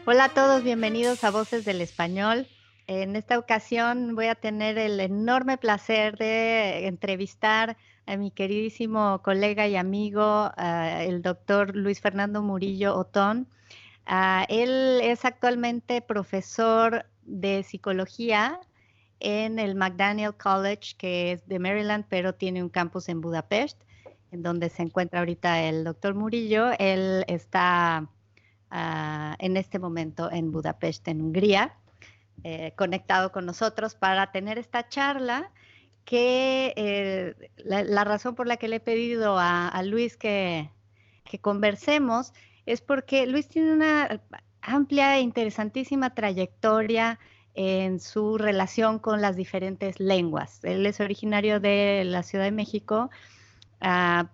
Hola a todos, bienvenidos a Voces del Español. En esta ocasión voy a tener el enorme placer de entrevistar a mi queridísimo colega y amigo, el doctor Luis Fernando Murillo Otón. Él es actualmente profesor de psicología en el McDaniel College, que es de Maryland, pero tiene un campus en Budapest, en donde se encuentra ahorita el doctor Murillo. Él está en este momento en Budapest, en Hungría, conectado con nosotros para tener esta charla que la razón por la que le he pedido a Luis que conversemos es porque Luis tiene una amplia e interesantísima trayectoria en su relación con las diferentes lenguas. Él es originario de la Ciudad de México,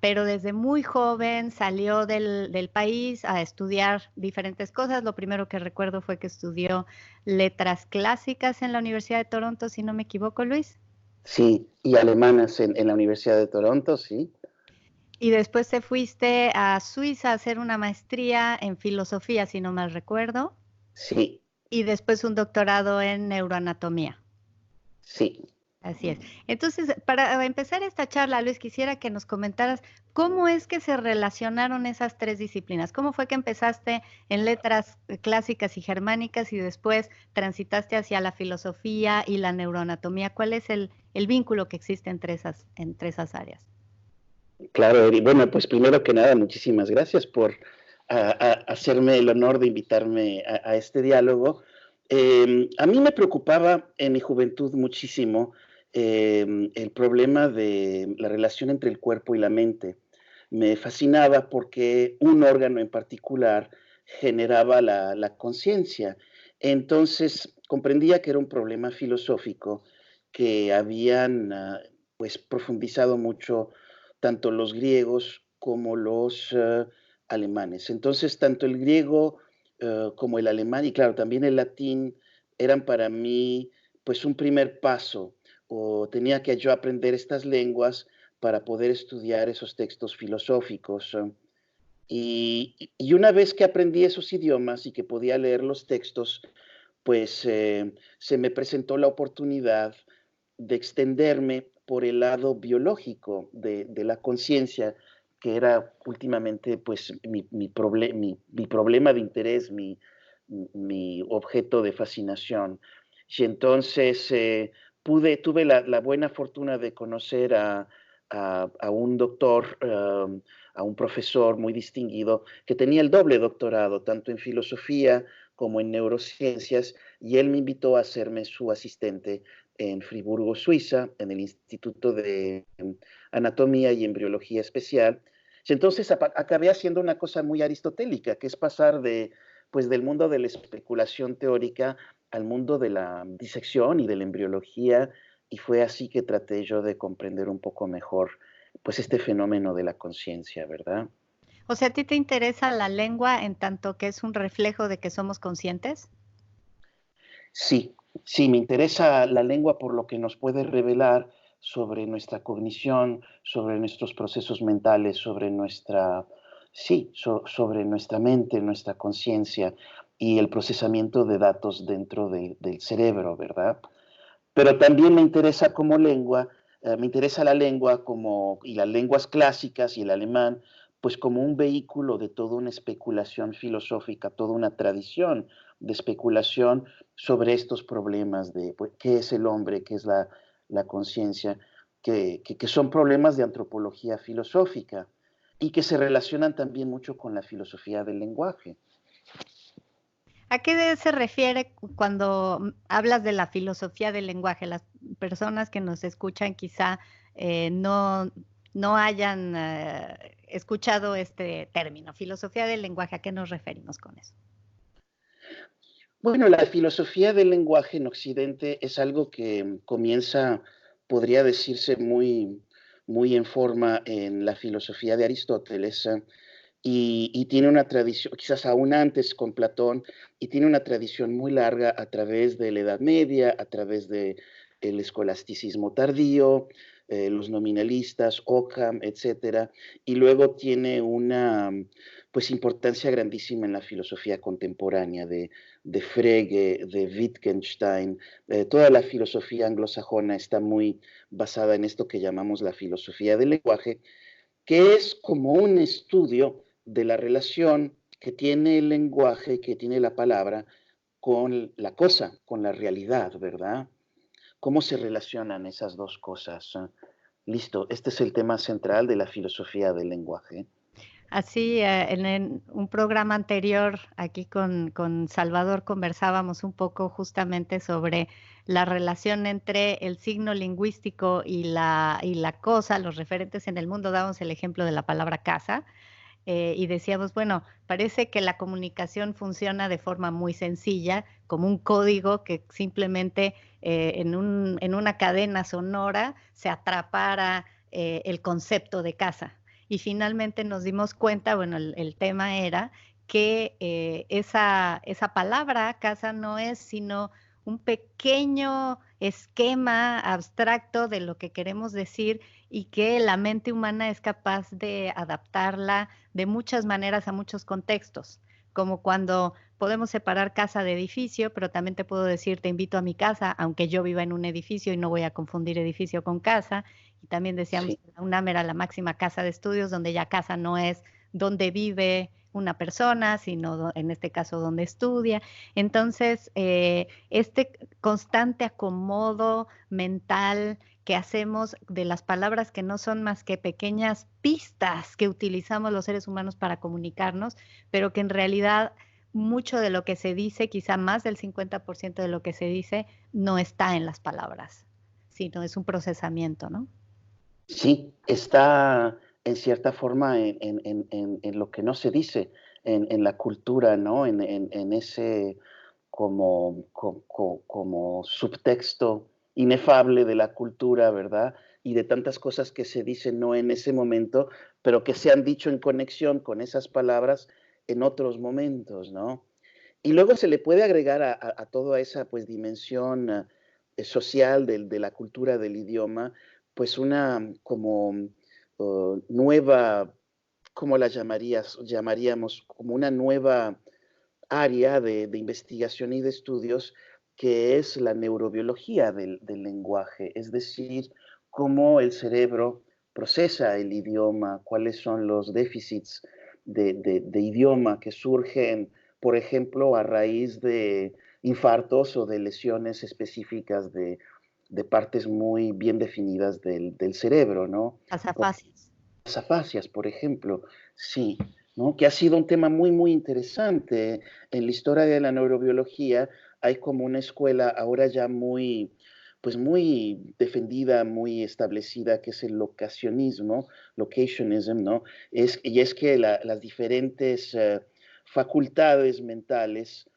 pero desde muy joven salió del país a estudiar diferentes cosas. Lo primero que recuerdo fue que estudió letras clásicas en la Universidad de Toronto, si no me equivoco, Luis. Sí, y alemanas en la Universidad de Toronto, sí. Y después te fuiste a Suiza a hacer una maestría en filosofía, si no mal recuerdo. Sí, Y después un doctorado en neuroanatomía. sí. Así es. Entonces, para empezar esta charla, Luis, quisiera que nos comentaras cómo es que se relacionaron esas tres disciplinas. ¿Cómo fue que empezaste en letras clásicas y germánicas y después transitaste hacia la filosofía y la neuroanatomía? ¿Cuál es el vínculo que existe entre esas áreas? Claro, Eri. Bueno, pues primero que nada, muchísimas gracias por hacerme el honor de invitarme a este diálogo. A mí me preocupaba en mi juventud muchísimo el problema de la relación entre el cuerpo y la mente. Me fascinaba porque un órgano en particular generaba la conciencia. Entonces comprendía que era un problema filosófico que habían pues profundizado mucho tanto los griegos como los alemanes. Entonces, tanto el griego como el alemán, y claro, también el latín, eran para mí pues un primer paso, o tenía que yo aprender estas lenguas para poder estudiar esos textos filosóficos. Y una vez que aprendí esos idiomas y que podía leer los textos, pues se me presentó la oportunidad de extenderme por el lado biológico de la conciencia, que era últimamente pues mi problema de interés, mi objeto de fascinación. Y entonces tuve la buena fortuna de conocer a un doctor, a un profesor muy distinguido, que tenía el doble doctorado, tanto en filosofía como en neurociencias, y él me invitó a hacerme su asistente en Friburgo, Suiza, en el Instituto de Anatomía y Embriología Especial. Entonces acabé haciendo una cosa muy aristotélica, que es pasar pues, del mundo de la especulación teórica al mundo de la disección y de la embriología, y fue así que traté yo de comprender un poco mejor pues este fenómeno de la conciencia, ¿verdad? O sea, ¿a ti te interesa la lengua en tanto que es un reflejo de que somos conscientes? Sí, sí, me interesa la lengua por lo que nos puede revelar sobre nuestra cognición, sobre nuestros procesos mentales, sobre sobre nuestra mente, nuestra conciencia y el procesamiento de datos dentro del cerebro, ¿verdad? Pero también me interesa como lengua, me interesa la lengua y las lenguas clásicas y el alemán, pues como un vehículo de toda una especulación filosófica, toda una tradición de especulación sobre estos problemas de pues, qué es el hombre, qué es la conciencia, que son problemas de antropología filosófica y que se relacionan también mucho con la filosofía del lenguaje. ¿A qué se refiere cuando hablas de la filosofía del lenguaje? Las personas que nos escuchan quizá no hayan escuchado este término. Filosofía del lenguaje, ¿a qué nos referimos con eso? Bueno, la filosofía del lenguaje en Occidente es algo que comienza, podría decirse, muy en forma en la filosofía de Aristóteles, y tiene una tradición, quizás aún antes con Platón, y tiene una tradición muy larga a través de la Edad Media, a través del escolasticismo tardío, los nominalistas, Ockham, etcétera, y luego tiene una pues importancia grandísima en la filosofía contemporánea de Frege, de Wittgenstein. Toda la filosofía anglosajona está muy basada en esto que llamamos la filosofía del lenguaje, que es como un estudio de la relación que tiene el lenguaje, que tiene la palabra, con la cosa, con la realidad, ¿verdad? ¿Cómo se relacionan esas dos cosas? Listo, este es el tema central de la filosofía del lenguaje. Así, en un programa anterior, aquí con Salvador, conversábamos un poco justamente sobre la relación entre el signo lingüístico y la cosa, los referentes en el mundo. Damos el ejemplo de la palabra casa, y decíamos, bueno, parece que la comunicación funciona de forma muy sencilla, como un código que simplemente en una cadena sonora se atrapara el concepto de casa. Y finalmente nos dimos cuenta, bueno, el tema era que esa palabra casa no es sino un pequeño esquema abstracto de lo que queremos decir y que la mente humana es capaz de adaptarla de muchas maneras a muchos contextos, como cuando podemos separar casa de edificio, pero también te puedo decir te invito a mi casa, aunque yo viva en un edificio y no voy a confundir edificio con casa. Y también decíamos Sí, que la UNAM era la máxima casa de estudios, donde ya casa no es donde vive una persona, sino en este caso donde estudia. Entonces, este constante acomodo mental que hacemos de las palabras que no son más que pequeñas pistas que utilizamos los seres humanos para comunicarnos, pero que en realidad mucho de lo que se dice, quizá más del 50% de lo que se dice, no está en las palabras, sino es un procesamiento, ¿no? sí, está en cierta forma en lo que no se dice, en la cultura, ¿no? En ese como subtexto inefable de la cultura, ¿verdad? Y de tantas cosas que se dicen no en ese momento, pero que se han dicho en conexión con esas palabras en otros momentos, ¿no? Y luego se le puede agregar a toda esa pues dimensión social de la cultura del idioma, pues una como nueva, ¿cómo la llamarías? Llamaríamos como una nueva área de investigación y de estudios que es la neurobiología del lenguaje, es decir, cómo el cerebro procesa el idioma, cuáles son los déficits de idioma que surgen, por ejemplo, a raíz de infartos o de lesiones específicas de partes muy bien definidas del cerebro, ¿no? Las O afasias. las afasias, por ejemplo, sí, ¿no? Que ha sido un tema muy, muy interesante. En la historia de la neurobiología hay como una escuela ahora ya muy, pues muy defendida, muy establecida, que es el locacionismo, locationism, ¿no? Y es que las diferentes facultades mentales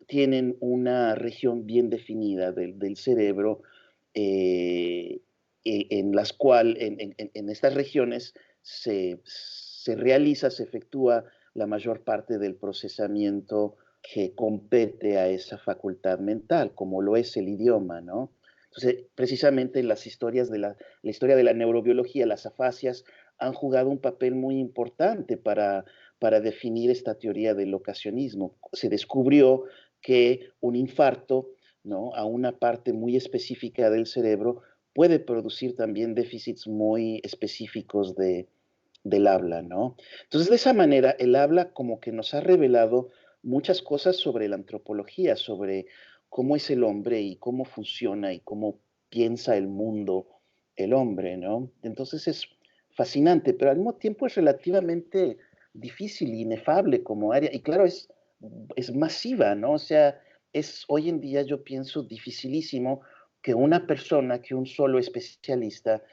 tienen una región bien definida del cerebro, eh, en las cuales, en estas regiones se realiza, se efectúa la mayor parte del procesamiento que compete a esa facultad mental, como lo es el idioma, ¿no? Entonces, precisamente en las historias la historia de la neurobiología, las afasias han jugado un papel muy importante para definir esta teoría del locacionismo. Se descubrió que un infarto, ¿no? A una parte muy específica del cerebro puede producir también déficits muy específicos del habla, ¿no? Entonces, de esa manera, el habla como que nos ha revelado muchas cosas sobre la antropología, sobre cómo es el hombre y cómo funciona y cómo piensa el mundo el hombre, ¿no? Entonces es fascinante, pero al mismo tiempo es relativamente difícil y inefable como área. Y claro, es masiva, ¿no? O sea, es hoy en día yo pienso dificilísimo que una persona, que un solo especialista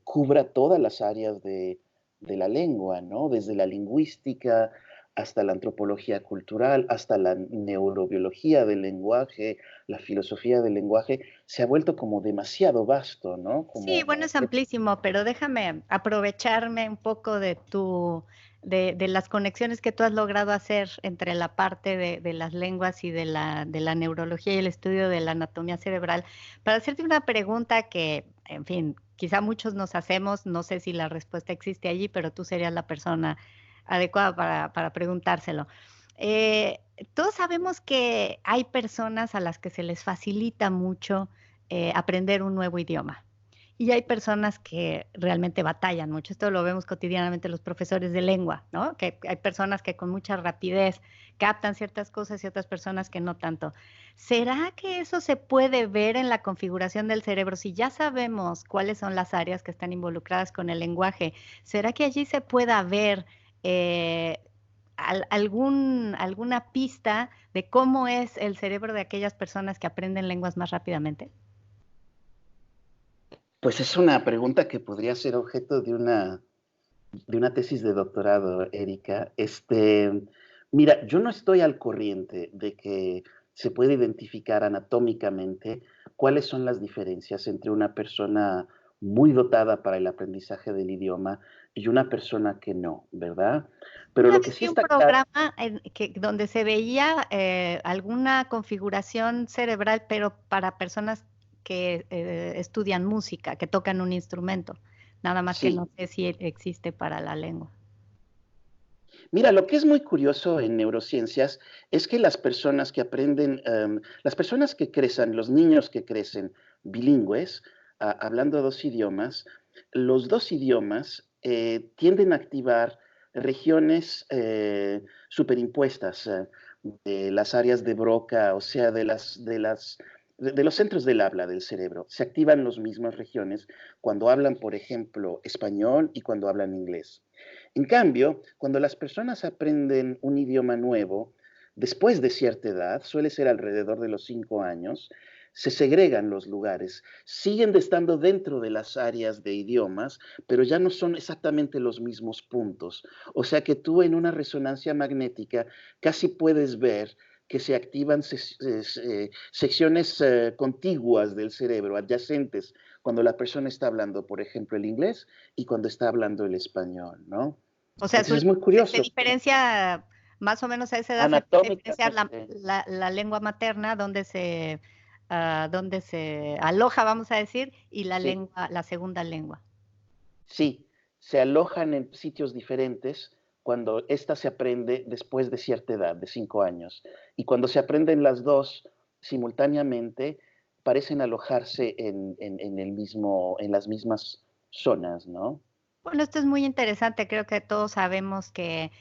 cubra todas las áreas de la lengua, ¿no? Desde la lingüística hasta la antropología cultural, hasta la neurobiología del lenguaje, la filosofía del lenguaje, se ha vuelto como demasiado vasto, ¿no? Sí, Como, bueno, es amplísimo, pero déjame aprovecharme un poco de las conexiones que tú has logrado hacer entre la parte de las lenguas y de la neurología y el estudio de la anatomía cerebral, para hacerte una pregunta que, en fin, quizá muchos nos hacemos, no sé si la respuesta existe allí, pero tú serías la persona adecuada para preguntárselo. Eh, Todos sabemos que hay personas a las que se les facilita mucho aprender un nuevo idioma. Y hay personas que realmente batallan mucho. Esto lo vemos cotidianamente los profesores de lengua, ¿no? Que hay personas que con mucha rapidez captan ciertas cosas y otras personas que no tanto. ¿Será que eso se puede ver en la configuración del cerebro? Si ya sabemos cuáles son las áreas que están involucradas con el lenguaje, ¿será que allí se pueda ver eh, alguna pista de cómo es el cerebro de aquellas personas que aprenden lenguas más rápidamente? pues es una pregunta que podría ser objeto de una tesis de doctorado, Erika. Mira, yo no estoy al corriente de que se puede identificar anatómicamente cuáles son las diferencias entre una persona muy dotada para el aprendizaje del idioma y una persona que no, ¿verdad? Pero Una lo que vez sí vi un está claro, programa donde se veía alguna configuración cerebral, pero para personas que estudian música, que tocan un instrumento. Nada más que no sí. sé si existe para la lengua. Mira, lo que es muy curioso en neurociencias es que las personas que aprenden, las personas que crecen, los niños que crecen bilingües, hablando dos idiomas, los dos idiomas tienden a activar regiones superimpuestas de las áreas de Broca, o sea, de los centros del habla del cerebro. Se activan las mismas regiones cuando hablan, por ejemplo, español y cuando hablan inglés. En cambio, cuando las personas aprenden un idioma nuevo, después de cierta edad, suele ser alrededor de los 5 años, se segregan los lugares, siguen estando dentro de las áreas de idiomas, pero ya no son exactamente los mismos puntos. O sea que tú en una resonancia magnética casi puedes ver que se activan secciones contiguas del cerebro, adyacentes, cuando la persona está hablando, por ejemplo, el inglés y cuando está hablando el español, ¿no? O sea, Entonces es muy se curioso. diferencia más o menos a esa edad, se empieza a diferenciar Anatómicamente, la lengua materna, donde se aloja, vamos a decir, y la sí, lengua, la segunda lengua. sí, se alojan en sitios diferentes cuando esta se aprende después de cierta edad, de 5 años. Y cuando se aprenden las dos simultáneamente, parecen alojarse en las mismas zonas, ¿no? Bueno, esto es muy interesante. Creo que todos sabemos que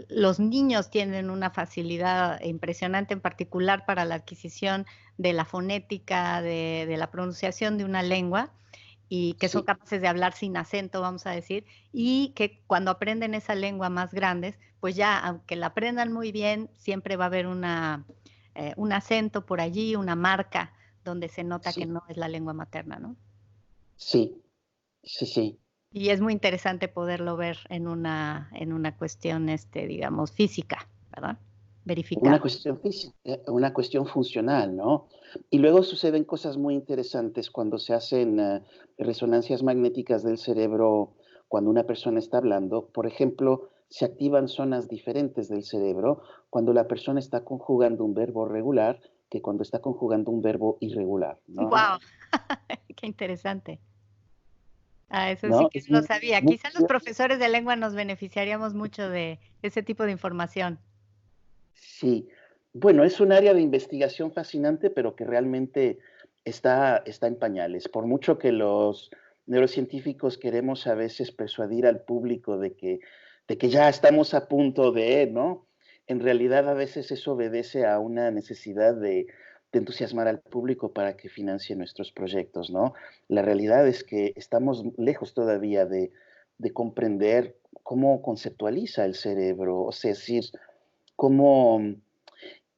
los niños tienen una facilidad impresionante, en particular para la adquisición de la fonética, de la pronunciación de una lengua, y que son Sí, capaces de hablar sin acento, vamos a decir, y que cuando aprenden esa lengua más grandes, pues ya, aunque la aprendan muy bien, siempre va a haber un acento por allí, una marca donde se nota que sí, no es la lengua materna, ¿no? sí, sí, sí. Y es muy interesante poderlo ver en una cuestión, digamos, física, ¿verdad? Una Verificada. cuestión física, una cuestión funcional, ¿no? Y luego suceden cosas muy interesantes cuando se hacen resonancias magnéticas del cerebro cuando una persona está hablando. Por ejemplo, se activan zonas diferentes del cerebro cuando la persona está conjugando un verbo regular que cuando está conjugando un verbo irregular, ¿no? ¡Wow! ¡Qué interesante! Ah, eso sí ¿No? que Es no lo sabía. muy Quizás los curioso. profesores de lengua nos beneficiaríamos mucho de ese tipo de información. Sí, bueno, es un área de investigación fascinante, pero que realmente está en pañales. Por mucho que los neurocientíficos queremos a veces persuadir al público de que ya estamos a punto de, ¿no? En realidad a veces eso obedece a una necesidad de entusiasmar al público para que financie nuestros proyectos, ¿no? La realidad es que estamos lejos todavía de comprender cómo conceptualiza el cerebro, o sea, es decir, cómo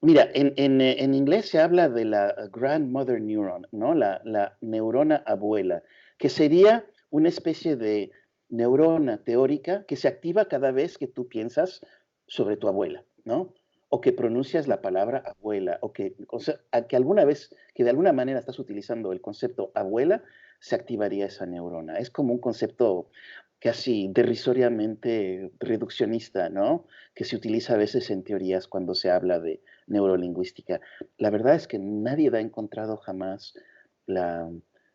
mira, en inglés se habla de la grandmother neuron, ¿no? La neurona abuela, que sería una especie de neurona teórica que se activa cada vez que tú piensas sobre tu abuela, ¿no? O que pronuncias la palabra abuela, o sea, a que alguna vez, que de alguna manera estás utilizando el concepto abuela, se activaría esa neurona. Es como un concepto casi derrisoriamente reduccionista, ¿no? Que se utiliza a veces en teorías cuando se habla de neurolingüística. La verdad es que nadie ha encontrado jamás la,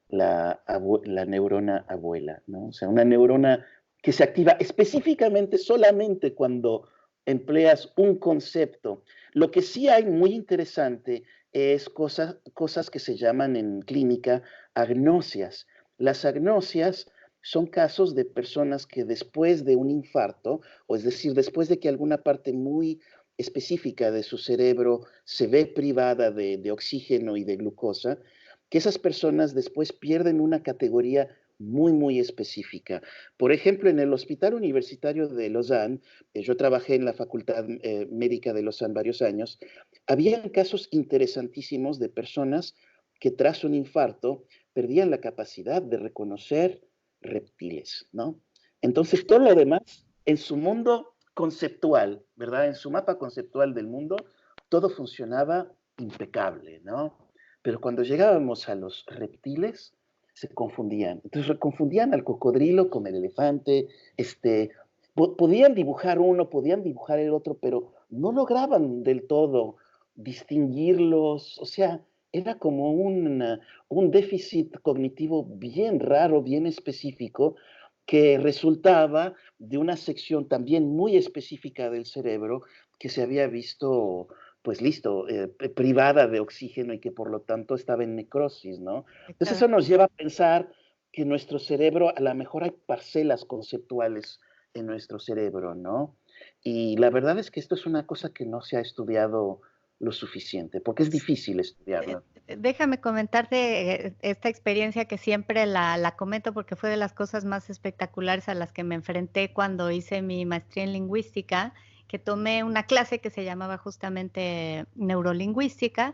la neurona abuela, ¿no? O sea, una neurona que se activa específicamente solamente cuando empleas un concepto. Lo que sí hay muy interesante es cosas que se llaman en clínica agnosias. Las agnosias son casos de personas que después de un infarto, o es decir, después de que alguna parte muy específica de su cerebro se ve privada de oxígeno y de glucosa, que esas personas después pierden una categoría muy, muy específica. Por ejemplo, en el Hospital Universitario de Lausanne, yo trabajé en la Facultad Médica de Lausanne varios años, había casos interesantísimos de personas que tras un infarto perdían la capacidad de reconocer reptiles, ¿no? Entonces, todo lo demás, en su mundo conceptual, ¿verdad? En su mapa conceptual del mundo, todo funcionaba impecable, ¿no? Pero cuando llegábamos a los reptiles, se confundían. Entonces confundían al cocodrilo con el elefante, podían dibujar uno, podían dibujar el otro, pero no lograban del todo distinguirlos, o sea, era como un déficit cognitivo bien raro, bien específico, que resultaba de una sección también muy específica del cerebro que se había visto, pues listo, privada de oxígeno y que por lo tanto estaba en necrosis, ¿no? Entonces eso nos lleva a pensar que en nuestro cerebro a lo mejor hay parcelas conceptuales en nuestro cerebro, ¿no? Y la verdad es que esto es una cosa que no se ha estudiado lo suficiente, porque es difícil estudiarlo. Déjame comentarte esta experiencia que siempre la comento porque fue de las cosas más espectaculares a las que me enfrenté cuando hice mi maestría en lingüística, que tomé una clase que se llamaba justamente neurolingüística,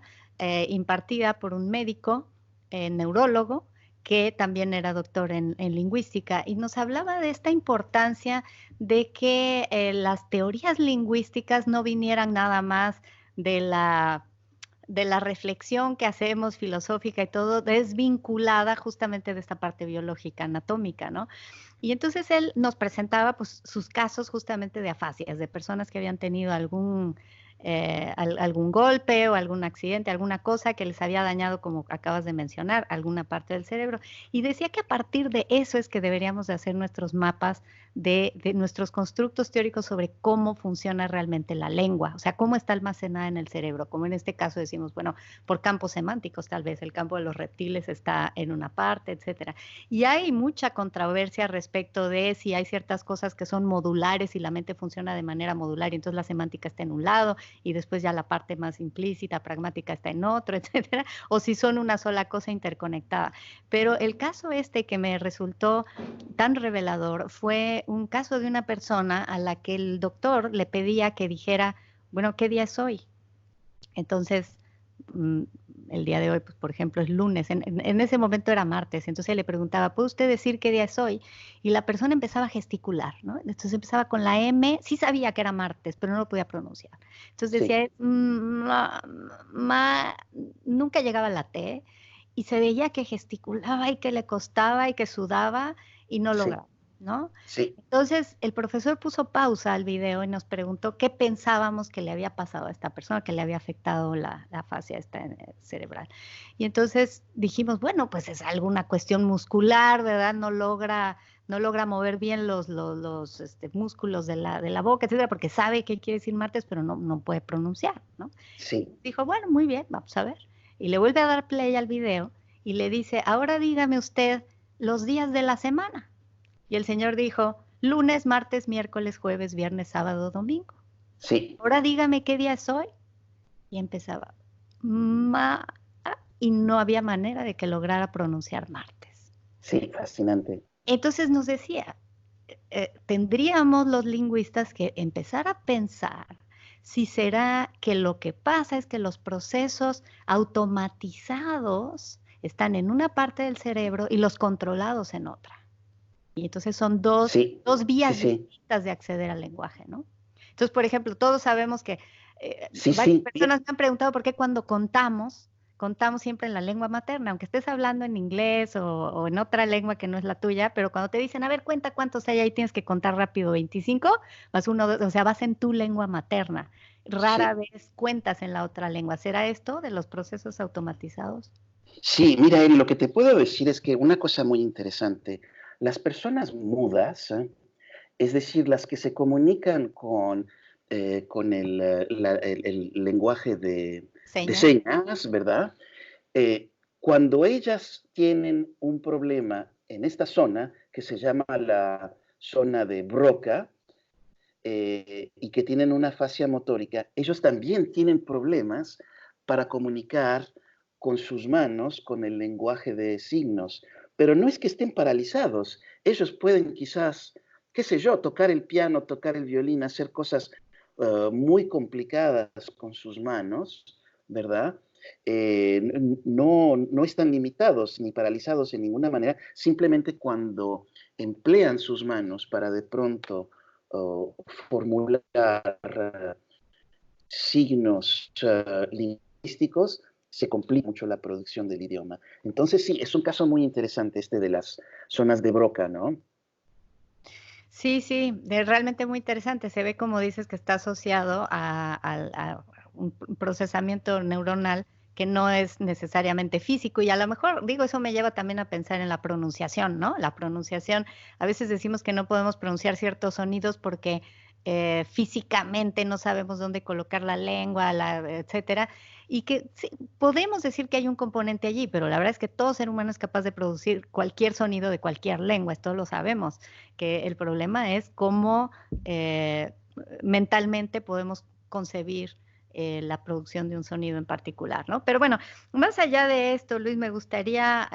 impartida por un médico, neurólogo, que también era doctor en lingüística, y nos hablaba de esta importancia de que las teorías lingüísticas no vinieran nada más de la reflexión que hacemos filosófica y todo, desvinculada justamente de esta parte biológica, anatómica, ¿no? Y entonces él nos presentaba pues sus casos justamente de afasias, de personas que habían tenido algún golpe o algún accidente, alguna cosa que les había dañado, como acabas de mencionar, alguna parte del cerebro. Y decía que a partir de eso es que deberíamos de hacer nuestros mapas de nuestros constructos teóricos sobre cómo funciona realmente la lengua, o sea, cómo está almacenada en el cerebro, como en este caso decimos, bueno, por campos semánticos tal vez, el campo de los reptiles está en una parte, etcétera. Y hay mucha controversia respecto de si hay ciertas cosas que son modulares y la mente funciona de manera modular y entonces la semántica está en un lado y después ya la parte más implícita, pragmática está en otro, etcétera, o si son una sola cosa interconectada. Pero el caso este que me resultó tan revelador fue un caso de una persona a la que el doctor le pedía que dijera, bueno, ¿qué día es hoy? Entonces, mm, el día de hoy, pues, por ejemplo, es lunes. En ese momento era martes. Entonces le preguntaba, ¿puede usted decir qué día es hoy? Y la persona empezaba a gesticular, ¿no? Entonces empezaba con la M. Sí sabía que era martes, pero no lo podía pronunciar. Entonces Sí, decía, nunca llegaba la T. Y se veía que gesticulaba y que le costaba y que sudaba y no sí, lograba, ¿no? sí. Entonces, el profesor puso pausa al video y nos preguntó qué pensábamos que le había pasado a esta persona, que le había afectado la fascia cerebral. Y entonces dijimos, bueno, pues es alguna cuestión muscular, ¿verdad? No logra mover bien los músculos de la boca, etcétera, porque sabe qué quiere decir martes, pero no puede pronunciar, ¿no? Sí, Dijo, bueno, muy bien, vamos a ver. Y le vuelve a dar play al video y le dice, ahora dígame usted los días de la semana. Y el señor dijo, lunes, martes, miércoles, jueves, viernes, sábado, domingo. sí, Ahora dígame qué día es hoy. Y empezaba, ma, y no había manera de que lograra pronunciar martes. sí, fascinante. Entonces nos decía, tendríamos los lingüistas que empezar a pensar si será que lo que pasa es que los procesos automatizados están en una parte del cerebro y los controlados en otra. Y entonces son dos, Sí, dos sí, vías sí, distintas de acceder al lenguaje, ¿no? Entonces, por ejemplo, todos sabemos que Sí, varias sí, personas me han preguntado por qué cuando contamos siempre en la lengua materna, aunque estés hablando en inglés o en otra lengua que no es la tuya, pero cuando te dicen, a ver, cuenta cuántos hay ahí, tienes que contar rápido, 25, vas uno, o sea, vas en tu lengua materna. Rara sí. vez cuentas en la otra lengua. ¿Será esto de los procesos automatizados? Sí, mira, Eri, lo que te puedo decir es que una cosa muy interesante, las personas mudas, es decir, las que se comunican con el lenguaje de Señas. señas, ¿verdad? Eh, Cuando ellas tienen un problema en esta zona, que se llama la zona de Broca, y que tienen una fascia motórica, ellos también tienen problemas para comunicar con sus manos, con el lenguaje de signos. Pero no es que estén paralizados, ellos pueden quizás, qué sé yo, tocar el piano, tocar el violín, hacer cosas muy complicadas con sus manos, ¿verdad? No están limitados ni paralizados en ninguna manera, simplemente cuando emplean sus manos para de pronto formular signos lingüísticos, se complica mucho la producción del idioma. Entonces sí, es un caso muy interesante este de las zonas de Broca, ¿no? Sí, sí, realmente muy interesante. Se ve, como dices, que está asociado a un procesamiento neuronal que no es necesariamente físico. Y a lo mejor, digo, eso me lleva también a pensar en la pronunciación, ¿no? La pronunciación, a veces decimos que no podemos pronunciar ciertos sonidos porque físicamente no sabemos dónde colocar la lengua, etcétera. Y que sí, podemos decir que hay un componente allí, pero la verdad es que todo ser humano es capaz de producir cualquier sonido de cualquier lengua, esto lo sabemos, que el problema es cómo eh, mentalmente podemos concebir la producción de un sonido en particular, ¿no? Pero bueno, más allá de esto, Luis, me gustaría,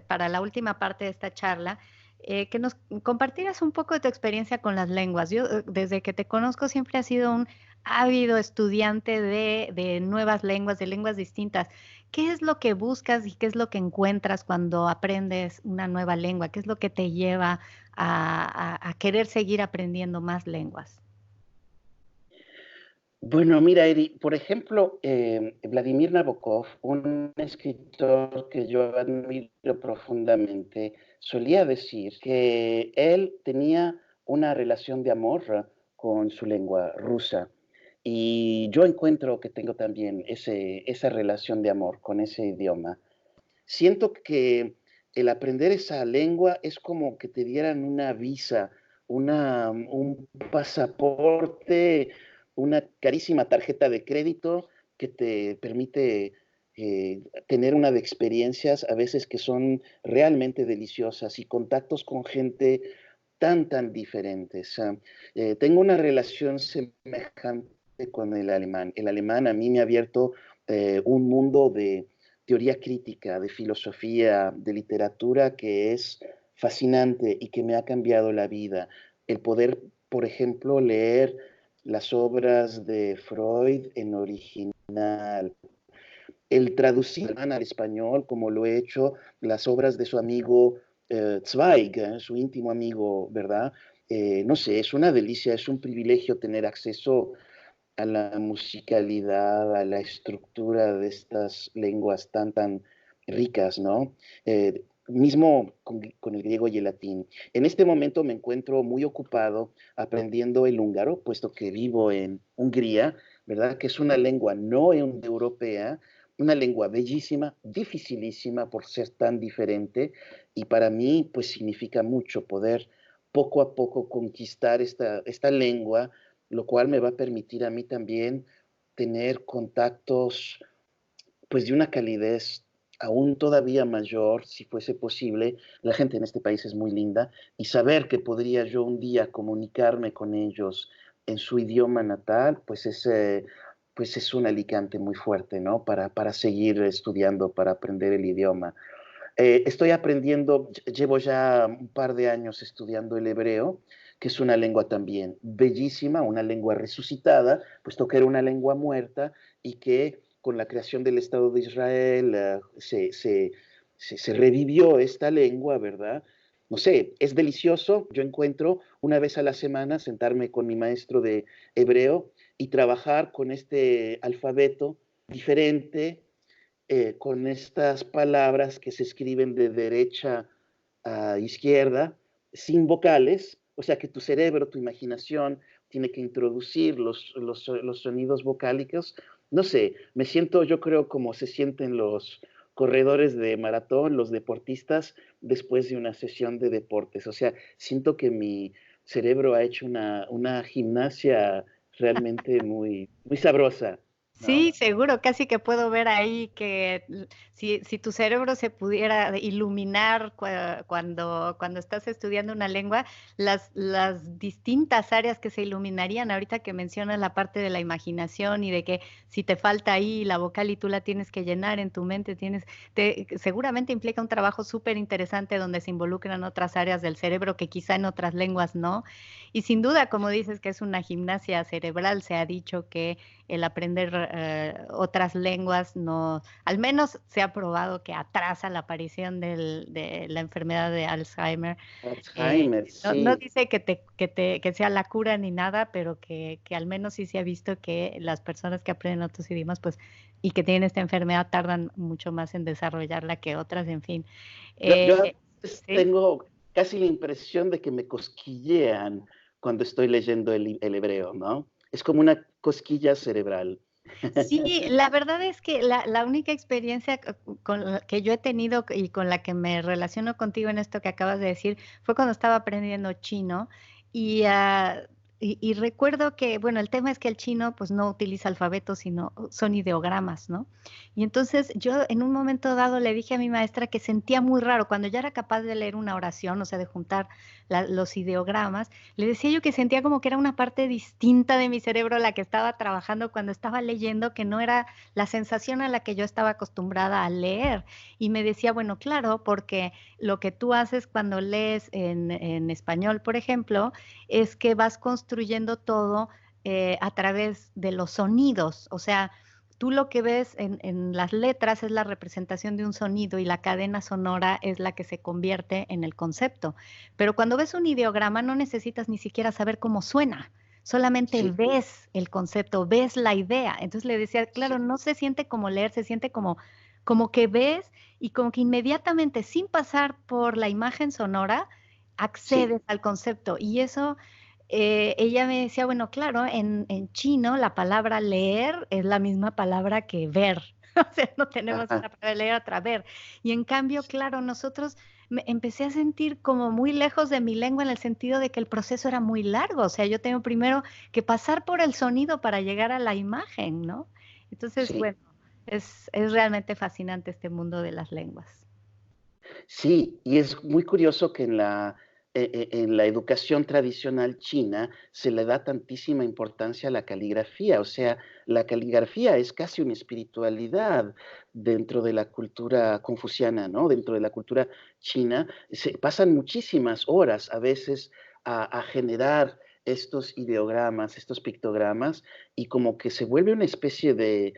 para la última parte de esta charla, que nos compartieras un poco de tu experiencia con las lenguas. Yo, desde que te conozco, siempre has sido un ávido estudiante de nuevas lenguas, de lenguas distintas. ¿Qué es lo que buscas y qué es lo que encuentras cuando aprendes una nueva lengua? ¿Qué es lo que te lleva a querer seguir aprendiendo más lenguas? Bueno, mira, Eri, por ejemplo, Vladimir Nabokov, un escritor que yo admiro profundamente, solía decir que él tenía una relación de amor con su lengua rusa. Y yo encuentro que tengo también esa relación de amor con ese idioma. Siento que el aprender esa lengua es como que te dieran una visa, un pasaporte, una carísima tarjeta de crédito que te permite tener una de experiencias a veces que son realmente deliciosas y contactos con gente tan diferentes. Tengo una relación semejante con el alemán. El alemán a mí me ha abierto un mundo de teoría crítica, de filosofía, de literatura que es fascinante y que me ha cambiado la vida. El poder, por ejemplo, leer las obras de Freud en original, el traducir al español, como lo he hecho, las obras de su amigo Zweig, su íntimo amigo, ¿verdad? No sé, es una delicia, es un privilegio tener acceso a la musicalidad, a la estructura de estas lenguas tan ricas, ¿no? Mismo con el griego y el latín. En este momento me encuentro muy ocupado aprendiendo el húngaro, puesto que vivo en Hungría, ¿verdad? Que es una lengua no europea, una lengua bellísima, dificilísima por ser tan diferente, y para mí, pues significa mucho poder poco a poco conquistar esta lengua, lo cual me va a permitir a mí también tener contactos pues de una calidez aún todavía mayor, si fuese posible. La gente en este país es muy linda y saber que podría yo un día comunicarme con ellos en su idioma natal, pues es un alicante muy fuerte, ¿no? Para seguir estudiando, para aprender el idioma. Estoy aprendiendo, llevo ya un par de años estudiando el hebreo, que es una lengua también bellísima, una lengua resucitada, puesto que era una lengua muerta y que con la creación del Estado de Israel se revivió esta lengua, ¿verdad? no sé, es delicioso, yo encuentro una vez a la semana sentarme con mi maestro de hebreo y trabajar con este alfabeto diferente, con estas palabras que se escriben de derecha a izquierda, sin vocales, o sea que tu cerebro, tu imaginación, tiene que introducir los sonidos vocálicos. No sé, me siento, yo creo, como se sienten los corredores de maratón, los deportistas, después de una sesión de deportes. O sea, siento que mi cerebro ha hecho una gimnasia realmente muy, muy sabrosa, ¿no? Sí, seguro, casi que puedo ver ahí que si tu cerebro se pudiera iluminar cuando estás estudiando una lengua, las distintas áreas que se iluminarían, ahorita que mencionas la parte de la imaginación y de que si te falta ahí la vocal y tú la tienes que llenar en tu mente, seguramente implica un trabajo súper interesante donde se involucran otras áreas del cerebro que quizá en otras lenguas no. Y sin duda, como dices, que es una gimnasia cerebral, se ha dicho que el aprender otras lenguas no, al menos se ha probado que atrasa la aparición de la enfermedad de Alzheimer. Alzheimer, No sí. dice que sea la cura ni nada, pero que al menos sí se ha visto que las personas que aprenden otros idiomas, pues, y que tienen esta enfermedad tardan mucho más en desarrollarla que otras, en fin. Yo a Eh, veces ¿Sí? tengo casi la impresión de que me cosquillean cuando estoy leyendo el hebreo, ¿no? Es como una cosquilla cerebral. Sí, la verdad es que la única experiencia con la que yo he tenido y con la que me relaciono contigo en esto que acabas de decir, fue cuando estaba aprendiendo chino y, y recuerdo que, bueno, el tema es que el chino pues no utiliza alfabetos, sino son ideogramas, ¿no? Y entonces yo en un momento dado le dije a mi maestra que sentía muy raro, cuando ya era capaz de leer una oración, o sea, de juntar los ideogramas, le decía yo que sentía como que era una parte distinta de mi cerebro la que estaba trabajando cuando estaba leyendo, que no era la sensación a la que yo estaba acostumbrada a leer. Y me decía, bueno, claro, porque lo que tú haces cuando lees en español, por ejemplo, es que vas construyendo todo a través de los sonidos. O sea, tú lo que ves en las letras es la representación de un sonido y la cadena sonora es la que se convierte en el concepto. Pero cuando ves un ideograma no necesitas ni siquiera saber cómo suena, solamente Sí, ves el concepto, ves la idea. Entonces le decía, sí, claro, no se siente como leer, se siente como que ves y como que inmediatamente, sin pasar por la imagen sonora, sí. accedes al concepto. Y eso, ella me decía, bueno, claro, en chino la palabra leer es la misma palabra que ver. O sea, no tenemos Ajá, una palabra leer otra ver. Y en cambio, claro, nosotros me empecé a sentir como muy lejos de mi lengua en el sentido de que el proceso era muy largo. O sea, yo tengo primero que pasar por el sonido para llegar a la imagen, ¿no? Entonces, sí. bueno, es realmente fascinante este mundo de las lenguas. Sí, y es muy curioso que en la educación tradicional china se le da tantísima importancia a la caligrafía, o sea, la caligrafía es casi una espiritualidad dentro de la cultura confuciana, ¿no? Dentro de la cultura china, se pasan muchísimas horas a veces a generar estos ideogramas, estos pictogramas, y como que se vuelve una especie de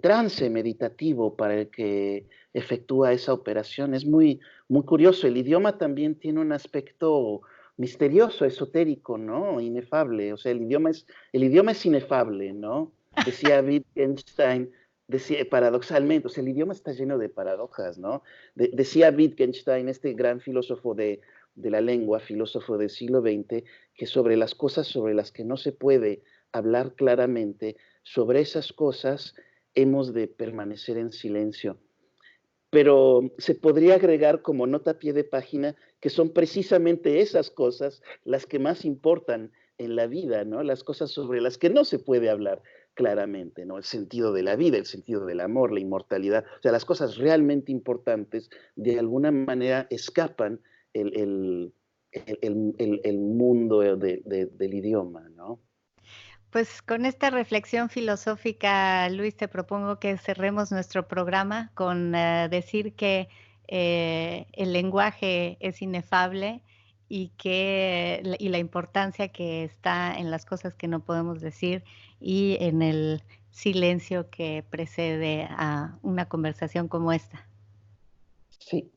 trance meditativo para el que efectúa esa operación. Es muy, muy curioso. El idioma también tiene un aspecto misterioso, esotérico, ¿no? Inefable. O sea, el idioma es inefable, ¿no? Decía Wittgenstein, decía, paradoxalmente, o sea, el idioma está lleno de paradojas, ¿no? Decía Wittgenstein, este gran filósofo de la lengua, filósofo del siglo XX, que sobre las cosas sobre las que no se puede hablar claramente, sobre esas cosas hemos de permanecer en silencio. Pero se podría agregar como nota a pie de página que son precisamente esas cosas las que más importan en la vida, ¿no? Las cosas sobre las que no se puede hablar claramente, ¿no? El sentido de la vida, el sentido del amor, la inmortalidad, o sea, las cosas realmente importantes de alguna manera escapan el, el, el mundo del idioma, ¿no? Pues con esta reflexión filosófica, Luis, te propongo que cerremos nuestro programa con decir que el lenguaje es inefable y y la importancia que está en las cosas que no podemos decir y en el silencio que precede a una conversación como esta. Sí,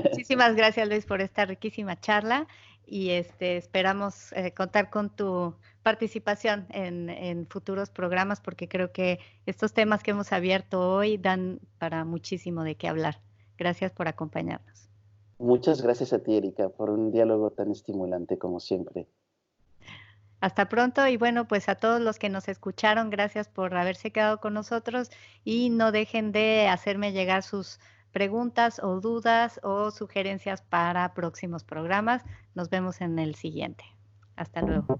Muchísimas gracias, Luis, por esta riquísima charla y esperamos contar con tu participación en futuros programas porque creo que estos temas que hemos abierto hoy dan para muchísimo de qué hablar. Gracias por acompañarnos. Muchas gracias a ti, Erika, por un diálogo tan estimulante como siempre. Hasta pronto y bueno, pues a todos los que nos escucharon, gracias por haberse quedado con nosotros y no dejen de hacerme llegar sus preguntas o dudas o sugerencias para próximos programas. Nos vemos en el siguiente. Hasta luego.